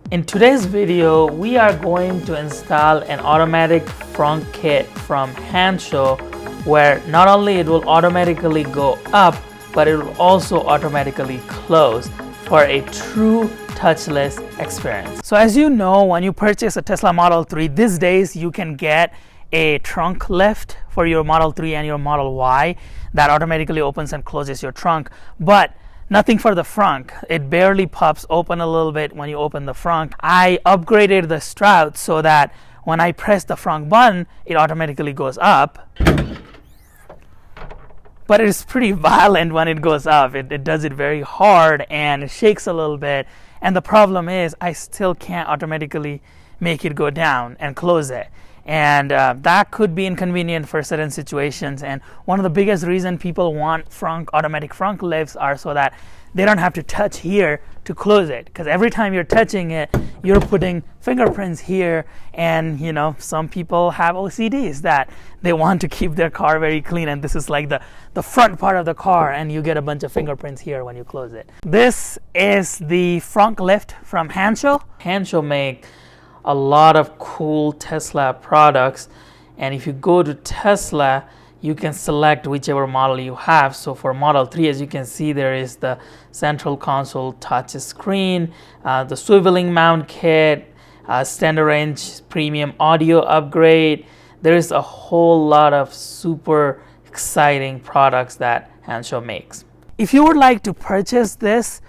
In today's video, we are going to install an automatic frunk kit from Hansshow, where not only it will automatically go up, but it will also automatically close for a true touchless experience. So as you know, when you purchase a Tesla Model 3 these days, you can get a trunk lift for your Model 3 and your Model Y that automatically opens and closes your trunk, but nothing for the frunk. It barely pops open a little bit when you open the frunk. I upgraded the Struts so that when I press the frunk button, it automatically goes up. But it's pretty violent when it goes up. It does it very hard and it shakes a little bit. And the problem is I still can't automatically make it go down and close it. And that could be inconvenient for certain situations. And one of the biggest reasons people want automatic frunk lifts are so that they don't have to touch here to close it. Because every time you're touching it, you're putting fingerprints here. And you know, some people have OCDs that they want to keep their car very clean. And this is like the front part of the car, and you get a bunch of fingerprints here when you close it. This is the frunk lift from Hansshow. Hansshow make a lot of cool Tesla products, and if you go to Tesla, you can select whichever model you have. So for Model 3, as you can see, there is the central console touch screen, the swiveling mount kit, standard range premium audio upgrade. There is a whole lot of super exciting products that Hansshow makes. If you would like to purchase this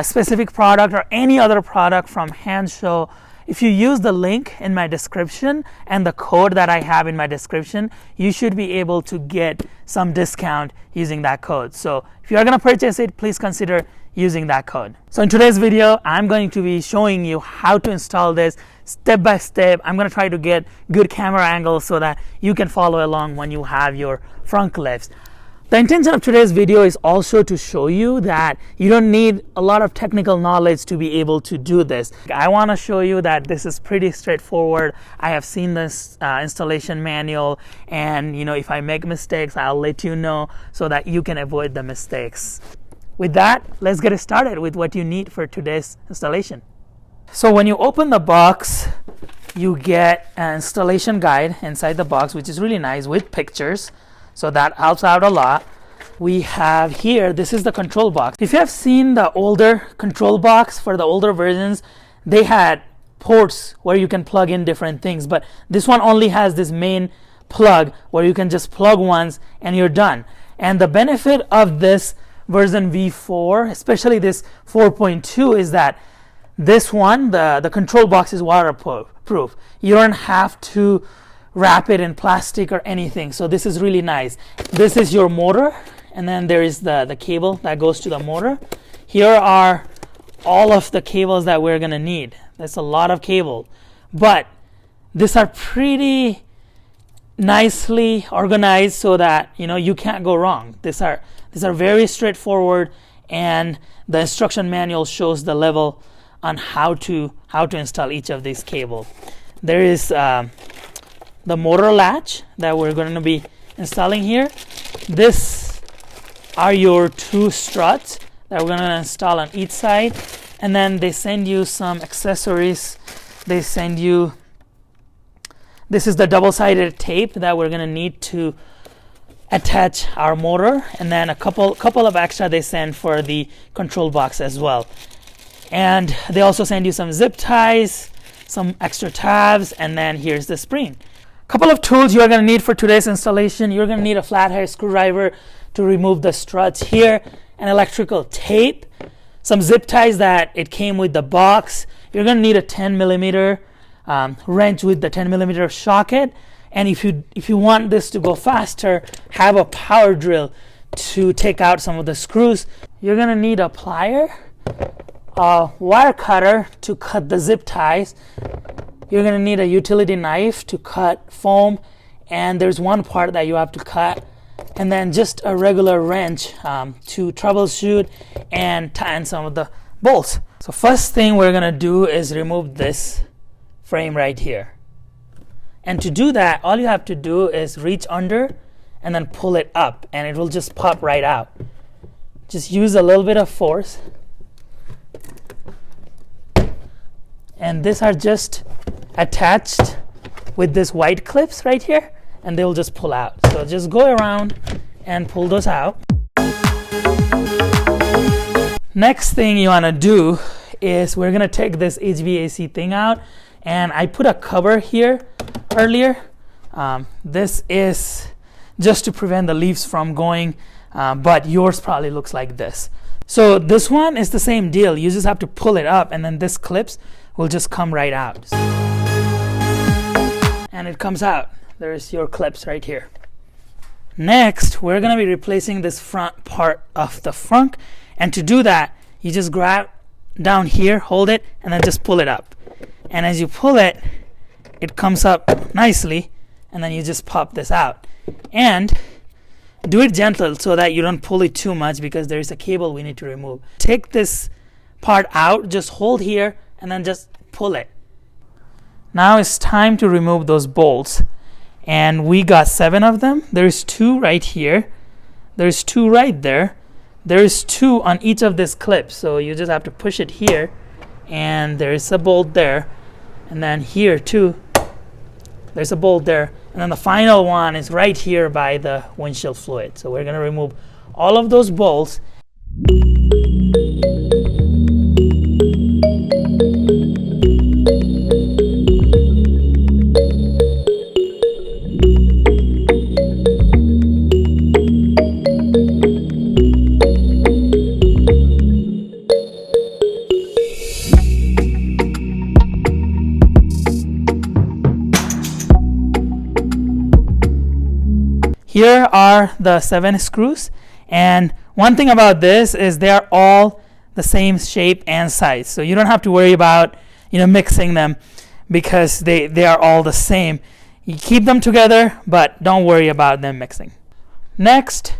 specific product or any other product from Hansshow, if you use the link in my description and the code that I have in my description, you should be able to get some discount using that code. So if you are going to purchase it, please consider using that code. So in today's video, I'm going to be showing you how to install this step by step. I'm going to try to get good camera angles so that you can follow along when you have your frunk lifts. The intention of today's video is also to show you that you don't need a lot of technical knowledge to be able to do this. I want to show you that this is pretty straightforward. I have seen this installation manual, and you know, if I make mistakes, I'll let you know so that you can avoid the mistakes. With that, let's get started with what you need for today's installation. So when you open the box, you get an installation guide inside the box, which is really nice with pictures. So that helps out a lot. We have here, this is the control box. If you have seen the older control box for the older versions, they had ports where you can plug in different things. But this one only has this main plug where you can just plug once and you're done. And the benefit of this version V4, especially this 4.2, is that this one, the control box is waterproof. You don't have to wrap it in plastic or anything. So this is really nice. This is your motor, and then there is the cable that goes to the motor. Here are all of the cables that we're gonna need. That's a lot of cable, but these are pretty nicely organized so that you know you can't go wrong. These are very straightforward, and the instruction manual shows the level on how to install each of these cables. There is the motor latch that we're going to be installing here. This are your two struts that we're going to install on each side, and then they send you some accessories. They send you, this is the double-sided tape that we're going to need to attach our motor, and then a couple of extra they send for the control box as well. And they also send you some zip ties, some extra tabs, and then here's the spring. Couple of tools you are going to need for today's installation. You're going to need a flathead screwdriver to remove the struts here, an electrical tape, some zip ties that it came with the box. You're going to need a 10mm wrench with the 10mm socket, and if you want this to go faster, have a power drill to take out some of the screws. You're going to need a plier, a wire cutter to cut the zip ties. You're going to need a utility knife to cut foam, and there's one part that you have to cut, and then just a regular wrench to troubleshoot and tighten some of the bolts. So first thing we're going to do is remove this frame right here. And to do that, all you have to do is reach under and then pull it up, and it will just pop right out. Just use a little bit of force and these are just attached with this white clips right here, and they'll just pull out. So just go around and pull those out. Next thing you want to do is we're going to take this HVAC thing out, and I put a cover here earlier. This is just to prevent the leaves from going, but yours probably looks like this. So this one is the same deal. You just have to pull it up, and then this clips will just come right out. And it comes out. There's your clips right here. Next, we're going to be replacing this front part of the frunk. And to do that, you just grab down here, hold it, and then just pull it up. And as you pull it, it comes up nicely, and then you just pop this out. And do it gentle so that you don't pull it too much, because there is a cable we need to remove. Take this part out, just hold here, and then just pull it. Now it's time to remove those bolts. And we got 7 of them. There's 2 right here. There's 2 right there. There's 2 on each of these clips. So you just have to push it here, and there's a bolt there. And then here too, there's a bolt there. And then the final one is right here by the windshield fluid. So we're going to remove all of those bolts. Here are the 7 screws, and one thing about this is they are all the same shape and size, so you don't have to worry about mixing them, because they are all the same. You keep them together, but don't worry about them mixing. Next,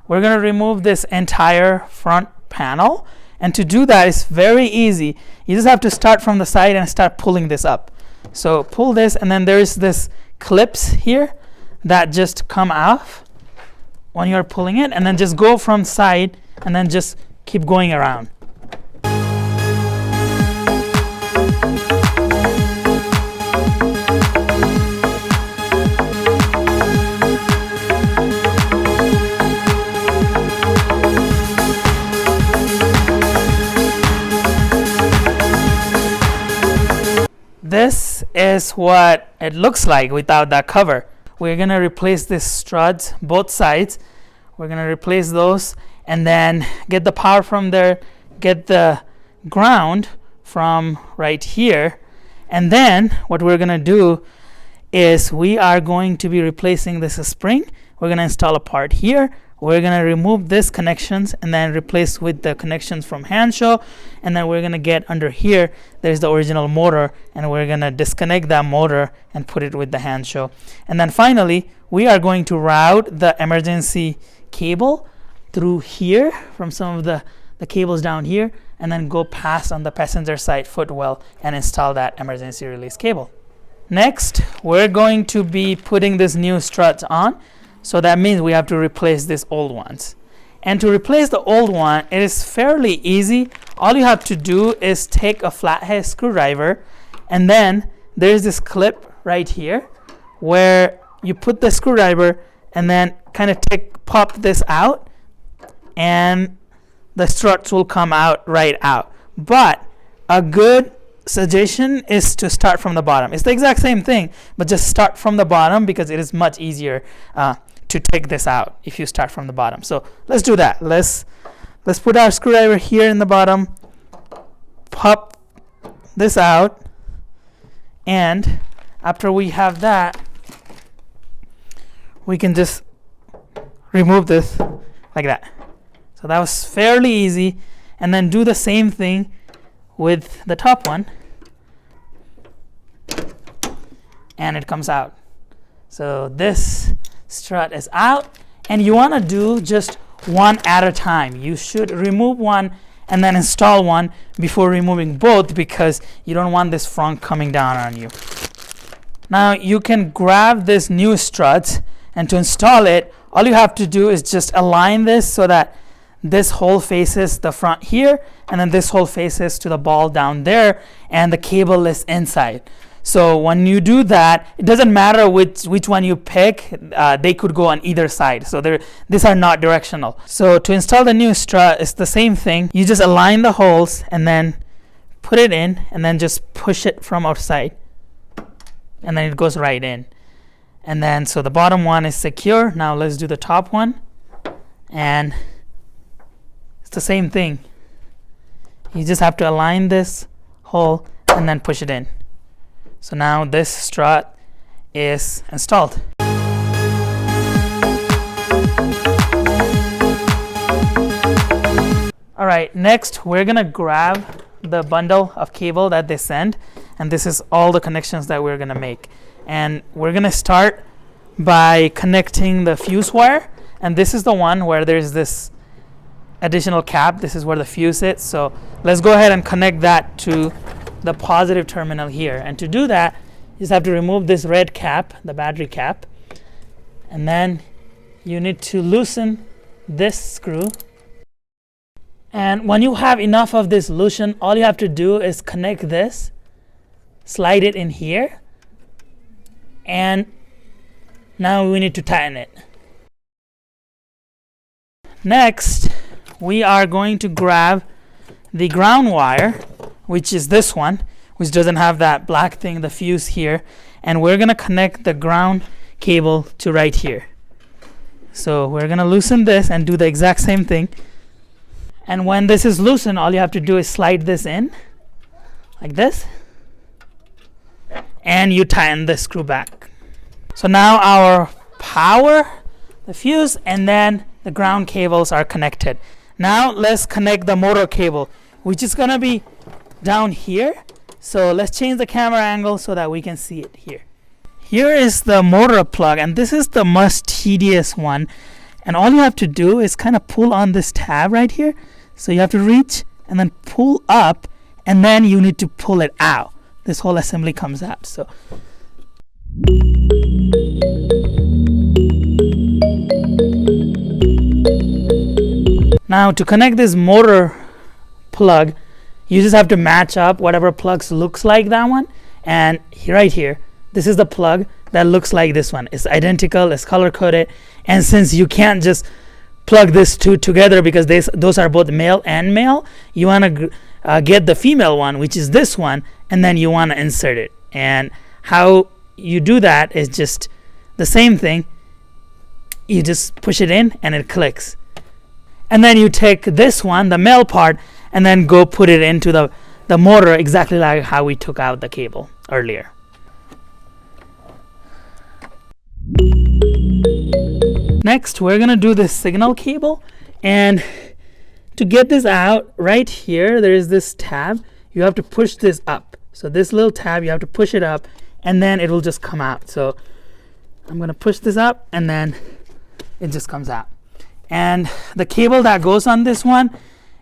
we're going to remove this entire front panel, and to do that is very easy. You just have to start from the side and start pulling this up. So pull this, and then there's this clips here that just come off when you're pulling it, and then just go from side and then just keep going around. This is what it looks like without that cover. We're going to replace this struts, both sides. We're going to replace those, and then get the power from there, get the ground from right here. And then what we're going to do is we are going to be replacing this spring. We're going to install a part here. We're going to remove this connections and then replace with the connections from Hansshow. And then we're going to get under here, there's the original motor, and we're going to disconnect that motor and put it with the Hansshow. And then finally, we are going to route the emergency cable through here from some of the cables down here, and then go past on the passenger side footwell and install that emergency release cable. Next, we're going to be putting this new struts on. So that means we have to replace these old ones. And to replace the old one, it is fairly easy. All you have to do is take a flathead screwdriver, and then there's this clip right here where you put the screwdriver and then kind of pop this out, and the struts will come out right out. But a good suggestion is to start from the bottom. It's the exact same thing, but just start from the bottom, because it is much easier to take this out if you start from the bottom. So let's do that. Let's put our screwdriver here in the bottom, pop this out, and after we have that, we can just remove this like that. So that was fairly easy. And then do the same thing with the top one, and it comes out. So this strut is out, and you want to do just one at a time. You should remove one and then install one before removing both, because you don't want this frunk coming down on you. Now you can grab this new strut, and to install it, all you have to do is just align this so that this hole faces the front here, and then this hole faces to the ball down there, and the cable is inside. So when you do that, it doesn't matter which one you pick, they could go on either side. So these are not directional. So to install the new strut, it's the same thing. You just align the holes and then put it in, and then just push it from outside, and then it goes right in. And then so the bottom one is secure. Now let's do the top one, and it's the same thing. You just have to align this hole and then push it in. So now this strut is installed. All right, next we're gonna grab the bundle of cable that they send, and this is all the connections that we're gonna make. And we're gonna start by connecting the fuse wire, and this is the one where there's this additional cap. This is where the fuse is. So let's go ahead and connect that to the positive terminal here. And to do that, you just have to remove this red cap, the battery cap, and then you need to loosen this screw. And when you have enough of this loosen, all you have to do is connect this, slide it in here, and now we need to tighten it. Next, we are going to grab the ground wire, which is this one, which doesn't have that black thing, the fuse here, and we're gonna connect the ground cable to right here. So we're gonna loosen this and do the exact same thing. And when this is loosened, all you have to do is slide this in like this, and you tighten the screw back. So now our power, the fuse, and then the ground cables are connected. Now let's connect the motor cable, which is gonna be down here. So let's change the camera angle so that we can see it here. Here is the motor plug, and this is the most tedious one. And all you have to do is kind of pull on this tab right here. So you have to reach and then pull up, and then you need to pull it out. This whole assembly comes out. So now to connect this motor plug, you just have to match up whatever plugs looks like that one, and right here, this is the plug that looks like this one. It's identical, it's color coded, and since you can't just plug this two together because those are both male and male, you want to get the female one, which is this one, and then you want to insert it. And how you do that is just the same thing. You just push it in and it clicks, and then you take this one, the male part, and then go put it into the motor, exactly like how we took out the cable earlier. Next, we're gonna do this signal cable, and to get this out, right here there is this tab. You have to push this up. So this little tab, you have to push it up, and then it will just come out. So I'm gonna push this up, and then it just comes out. And the cable that goes on this one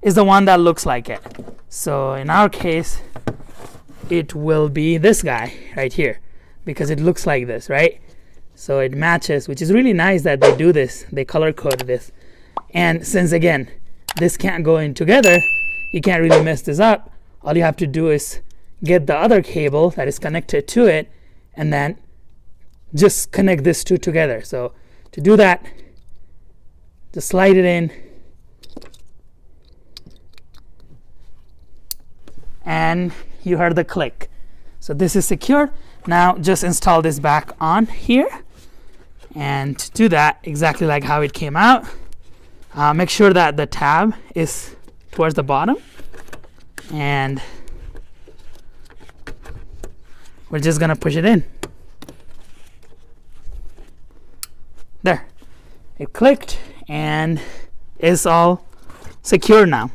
is the one that looks like it. So in our case, it will be this guy right here, because it looks like this, right? So it matches, which is really nice that they do this. They color code this. And since again, this can't go in together, you can't really mess this up. All you have to do is get the other cable that is connected to it, and then just connect these two together. So to do that, just slide it in, and you heard the click. So this is secured. Now just install this back on here, and to do that, exactly like how it came out, make sure that the tab is towards the bottom, and we're just gonna push it in. There, it clicked and it's all secure now.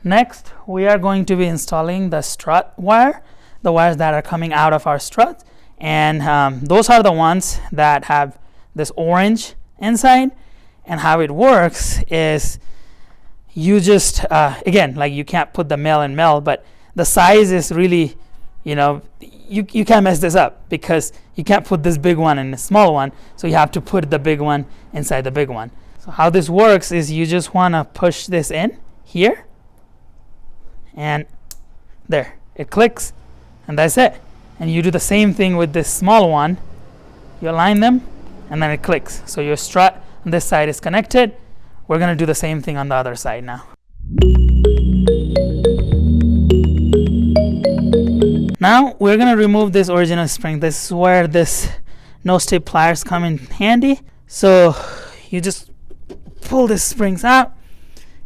Next, we are going to be installing the strut wire, the wires that are coming out of our strut, and those are the ones that have this orange inside. And how it works is you just again, like, you can't put the male and male, but the size is really, you can't mess this up, because you can't put this big one in a small one, so you have to put the big one inside the big one. So how this works is you just want to push this in here, and there, it clicks, and that's it. And you do the same thing with this small one. You align them, and then it clicks. So your strut on this side is connected. We're going to do the same thing on the other side now. Now we're going to remove this original spring. This is where this nose tip pliers come in handy. So you just pull these springs out,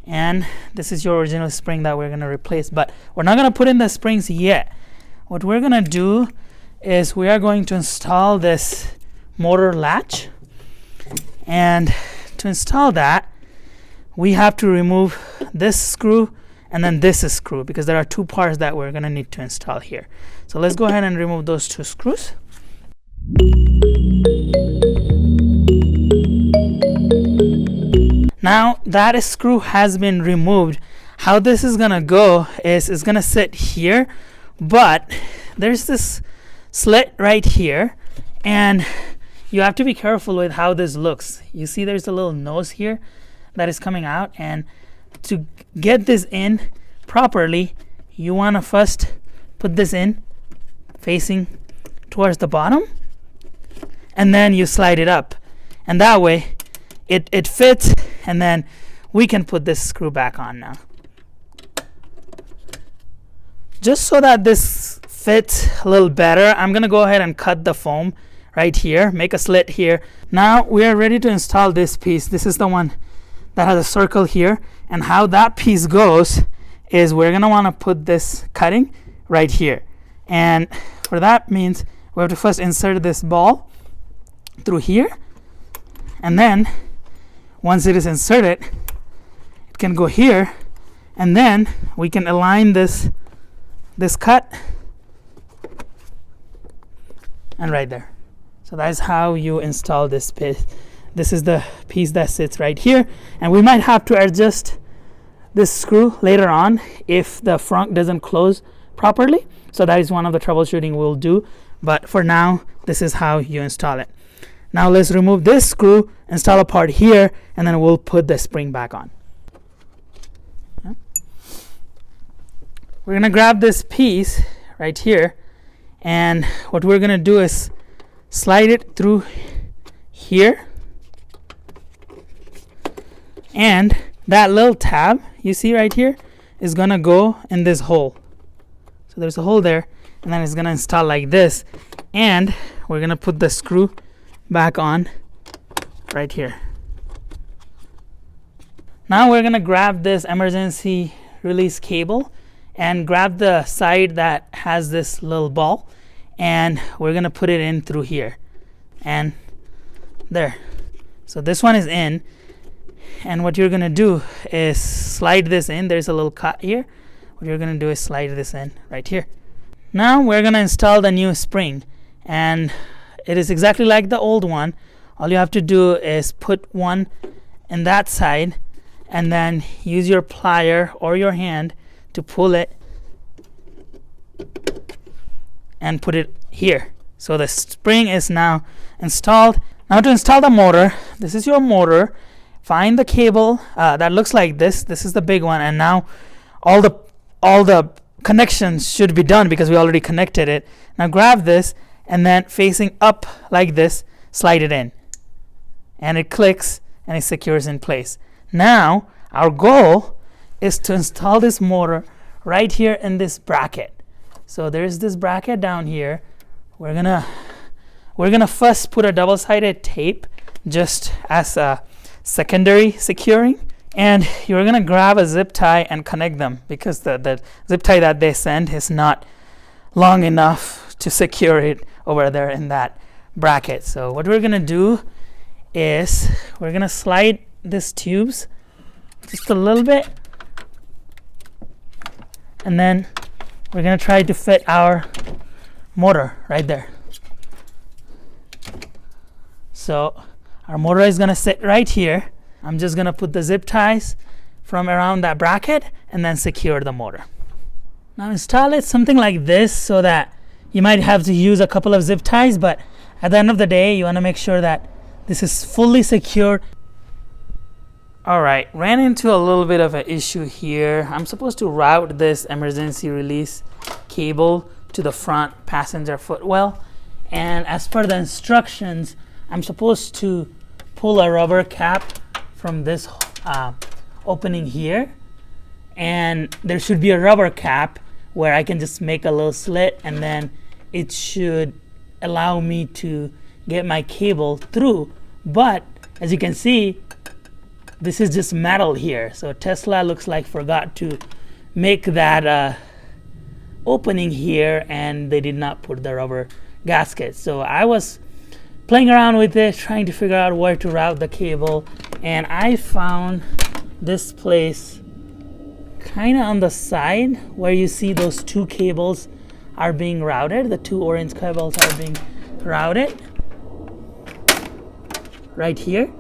and this is your original spring that we're going to replace. But we're not going to put in the springs yet. What we're going to do is we are going to install this motor latch, and to install that we have to remove this screw and then this screw, because there are two parts that we're going to need to install here. So let's go ahead and remove those two screws. Now that screw has been removed. How this is going to go is it's going to sit here, but there's this slit right here, and you have to be careful with how this looks. You see there's a little nose here that is coming out, and to get this in properly, you want to first put this in facing towards the bottom, and then you slide it up, and that way it fits, and then we can put this screw back on now. Just so that this fits a little better, I'm going to go ahead and cut the foam right here, make a slit here. Now we are ready to install this piece. This is the one that has a circle here, and how that piece goes is we're going to want to put this cutting right here, and for that means we have to first insert this ball through here, and then once it is inserted, it can go here, and then we can align this cut and right there. So that's how you install this piece. This is the piece that sits right here, and we might have to adjust this screw later on if the frunk doesn't close properly. So that is one of the troubleshooting we'll do, but for now this is how you install it. Now let's remove this screw, install a part here, and then we'll put the spring back on. We're going to grab this piece right here, and what we're going to do is slide it through here, and that little tab you see right here is going to go in this hole. So there's a hole there, and then it's going to install like this, and we're going to put the screw back on right here. Now we're going to grab this emergency release cable and grab the side that has this little ball, and we're going to put it in through here and there. So this one is in, and what you're going to do is slide this in. There's a little cut here. What you're going to do is slide this in right here. Now we're going to install the new spring, and it is exactly like the old one. All you have to do is put one in that side, and then use your plier or your hand to pull it and put it here. So the spring is now installed. Now to install the motor, this is your motor. Find the cable that looks like this. This is the big one, and now all the connections should be done because we already connected it. Now grab this, and then facing up like this, slide it in, and it clicks and it secures in place. Now our goal is to install this motor right here in this bracket. So there's this bracket down here. We're gonna first put a double-sided tape just as a secondary securing, and you're gonna grab a zip tie and connect them because the zip tie that they send is not long enough to secure it over there in that bracket. So what we're gonna do is we're gonna slide these tubes just a little bit, and then we're gonna try to fit our motor right there. So our motor is gonna sit right here. I'm just gonna put the zip ties from around that bracket and then secure the motor. Now install it something like this so that you might have to use a couple of zip ties, but at the end of the day you want to make sure that this is fully secured. Alright, ran into a little bit of an issue here. I'm supposed to route this emergency release cable to the front passenger footwell, and as per the instructions, I'm supposed to pull a rubber cap from this opening here, and there should be a rubber cap where I can just make a little slit, and then it should allow me to get my cable through. But as you can see, this is just metal here, so Tesla looks like forgot to make that opening here, and they did not put the rubber gasket. So I was playing around with it, trying to figure out where to route the cable, and I found this place kind of on the side where you see those two cables are being routed. The two orange cables are being routed right here.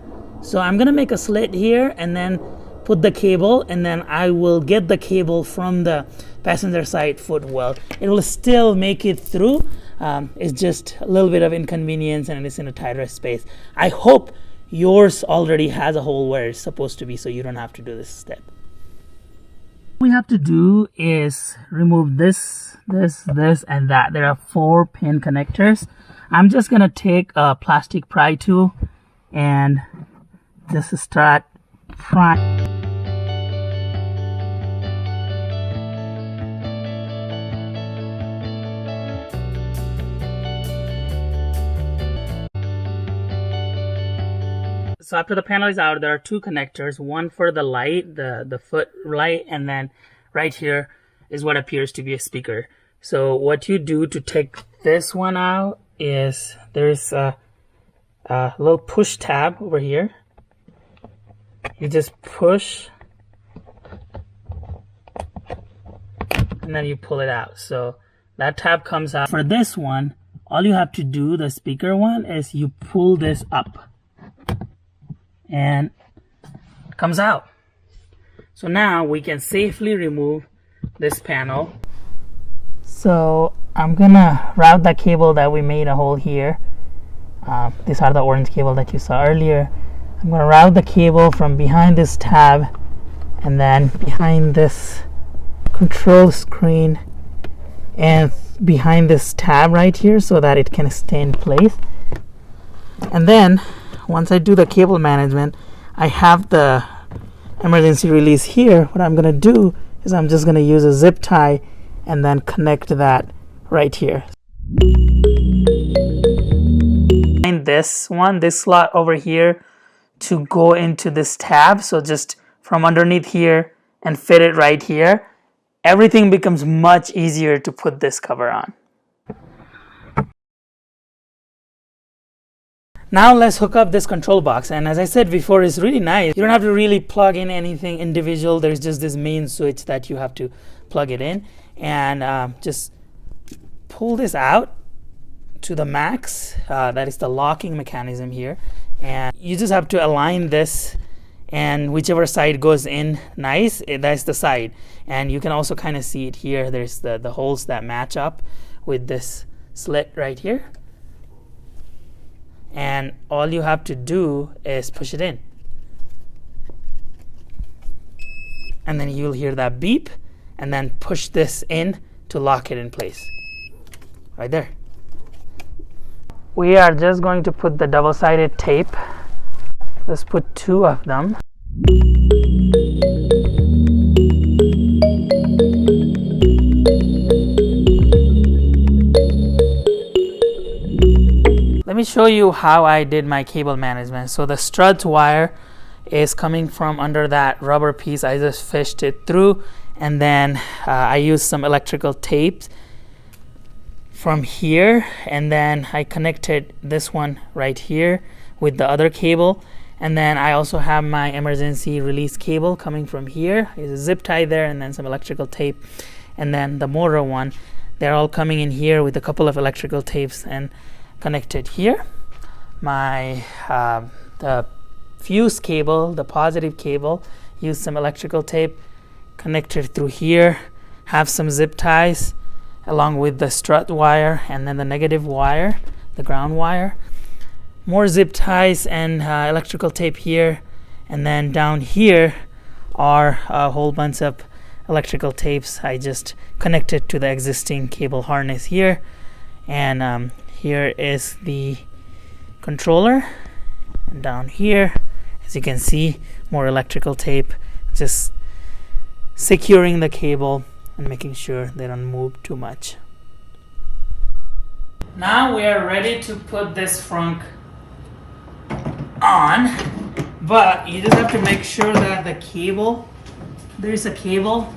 So I'm gonna make a slit here and then put the cable, and then I will get the cable from the passenger side footwell. It will still make it through. It's just a little bit of inconvenience, and it's in a tighter space. I hope yours already has a hole where it's supposed to be, so you don't have to do this step. What we have to do is remove this, and that. There are 4 pin connectors. I'm just gonna take a plastic pry tool and just start prying. So after the panel is out, there are 2 connectors, one for the light, the foot light, and then right here is what appears to be a speaker. So what you do to take this one out is there's a little push tab over here. You just push and then you pull it out. So that tab comes out. For this one, all you have to do, the speaker one, is you pull this up and it comes out. So now we can safely remove this panel. So I'm gonna route the cable that we made a hole here. These are the orange cable that you saw earlier. I'm gonna route the cable from behind this tab and then behind this control screen and behind this tab right here so that it can stay in place. And then once I do the cable management, I have the emergency release here. What I'm gonna do is I'm just gonna use a zip tie and then connect that right here. And this slot over here to go into this tab, so just from underneath here and fit it right here, everything becomes much easier to put this cover on. Now let's hook up this control box, and as I said before, it's really nice. You don't have to really plug in anything individual. There's just this main switch that you have to plug it in, and just pull this out to the max. That is the locking mechanism here, and you just have to align this, and whichever side goes in nice, that's the side. And you can also kind of see it here. There's the holes that match up with this slit right here, and all you have to do is push it in, and then you'll hear that beep, and then push this in to lock it in place right there. We are just going to put the double-sided tape. Let's put 2 of them. Let me show you how I did my cable management. So the struts wire is coming from under that rubber piece. I just fished it through, and then I used some electrical tape from here, and then I connected this one right here with the other cable, and then I also have my emergency release cable coming from here. There's a zip tie there, and then some electrical tape, and then the motor one. They're all coming in here with a couple of electrical tapes and connected here. My the fuse cable, the positive cable, use some electrical tape, connected through here, have some zip ties along with the strut wire, and then the negative wire, the ground wire, more zip ties and electrical tape here, And then down here are a whole bunch of electrical tapes. I just connected to the existing cable harness here. And here is the controller. And down here, as you can see, more electrical tape, just securing the cable and making sure they don't move too much. Now we are ready to put this frunk on, but you just have to make sure that the cable, there's a cable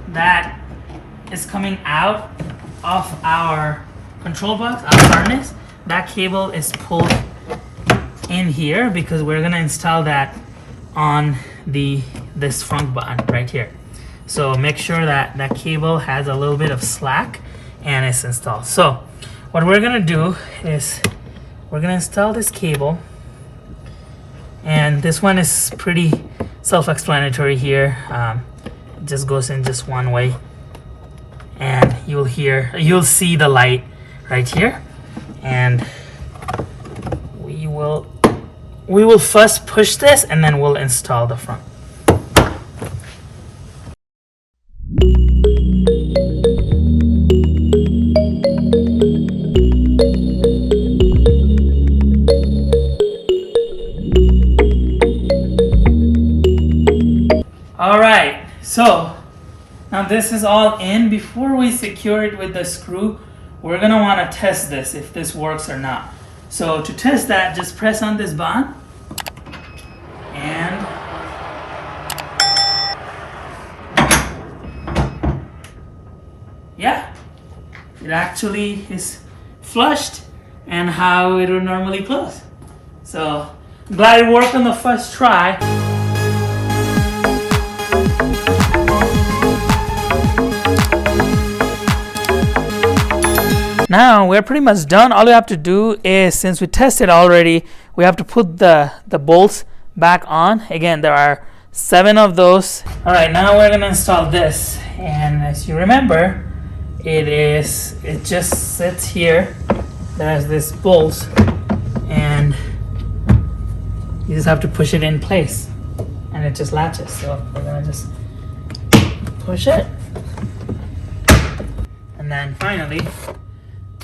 that is coming out of our control box, our harness. That cable is pulled in here because we're gonna install that on this front button right here. So make sure that that cable has a little bit of slack and it's installed. So what we're gonna do is we're gonna install this cable, and this one is pretty self-explanatory here. It just goes in just one way, and you'll see the light right here. And we will first push this and then we'll install the front. Alright, so now this is all in. Before we secure it with the screw, we're gonna want to test this if this works or not. So to test that, just press on this button, and yeah, it actually is flushed and how it would normally close. So glad it worked on the first try. Now we're pretty much done. All we have to do is, since we tested already, we have to put the bolts back on. Again, there are 7 of those. All right, now we're gonna install this, and as you remember, it just sits here. There's this bolt, and you just have to push it in place, and it just latches. So we're gonna just push it, and then finally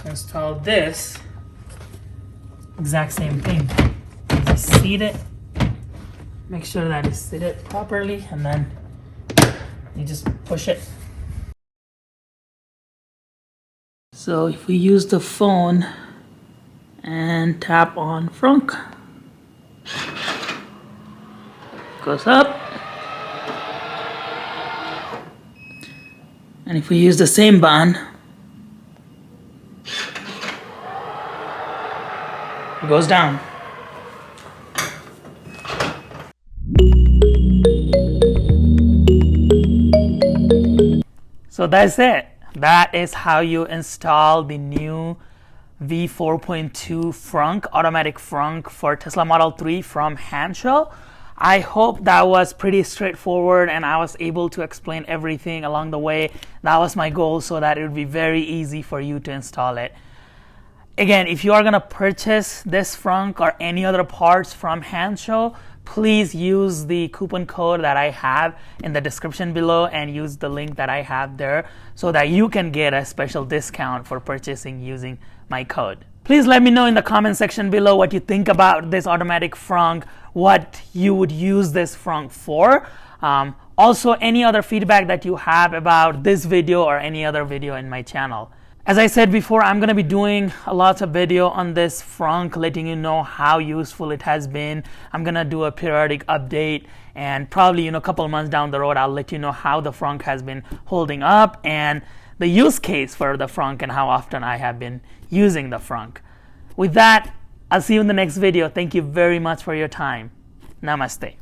install this. Exact same thing. Just seat it, make sure that it's seated properly, and then you just push it. So if we use the phone and tap on Frunk, goes up. And if we use the same button, it goes down. So that's it. That is how you install the new V4.2 Frunk, automatic Frunk for Tesla Model 3 from Hansshow. I hope that was pretty straightforward and I was able to explain everything along the way. That was my goal, so that it would be very easy for you to install it. Again, if you are going to purchase this Frunk or any other parts from Hansshow, please use the coupon code that I have in the description below and use the link that I have there so that you can get a special discount for purchasing using my code. Please let me know in the comment section below what you think about this automatic Frunk, what you would use this Frunk for. Also, any other feedback that you have about this video or any other video in my channel. As I said before, I'm going to be doing a lot of video on this Frunk, letting you know how useful it has been. I'm going to do a periodic update, and probably a couple months down the road, I'll let you know how the Frunk has been holding up and the use case for the Frunk and how often I have been using the Frunk. With that, I'll see you in the next video. Thank you very much for your time. Namaste.